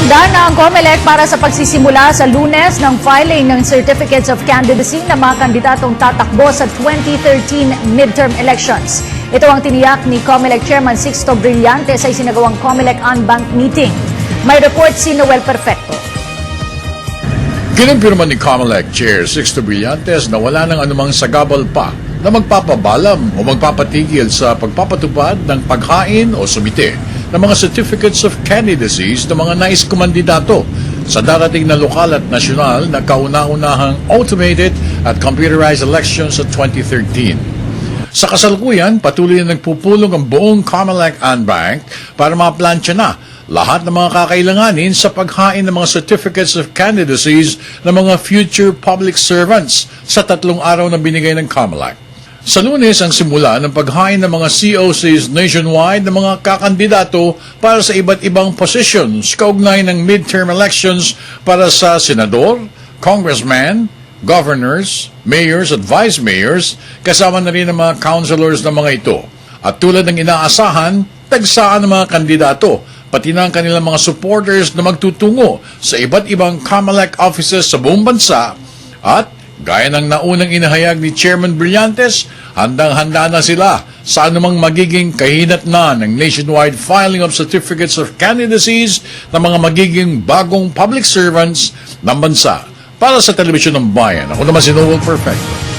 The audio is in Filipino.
Handa na ang COMELEC para sa pagsisimula sa Lunes ng filing ng Certificates of Candidacy ng mga kandidatong tatakbo sa 2013 midterm elections. Ito ang tiniyak ni COMELEC Chairman Sixto Brillante sa isinagawang COMELEC Unbank meeting. May report si Noel Perfecto. Kinumpirma ni COMELEC Chair Sixto Brillantes na wala nang anumang sagabal pa na magpapabalam o magpapatigil sa pagpapatupad ng paghain o sumite ng mga Certificates of Candidacies ng mga nais kumandidato sa darating na lokal at nasyonal na kauna-unahang automated at computerized elections sa 2013. Sa kasalukuyan, patuloy na nagpupulong ang buong COMELEC Unbank para maplansya na lahat ng mga kakailanganin sa paghain ng mga Certificates of Candidacies ng mga future public servants sa 3 araw na binigay ng COMELEC. Sa Lunes ang simula ng paghain ng mga COCs nationwide ng mga kakandidato para sa iba't ibang positions kaugnay ng midterm elections para sa senador, congressman, governors, mayors at vice mayors, kasama na rin ang mga councilors ng mga ito. At tulad ng inaasahan, tagsaan ng mga kandidato, pati na ang kanilang mga supporters na magtutungo sa iba't ibang COMELEC offices sa buong bansa at gaya ng naunang inahayag ni Chairman Brillantes, handang-handa na sila sa anumang magiging kahinatnan ng nationwide filing of Certificates of Candidacies ng mga magiging bagong public servants ng bansa. Para sa Telebisyon ng Bayan, ako naman si Noel Perfecto.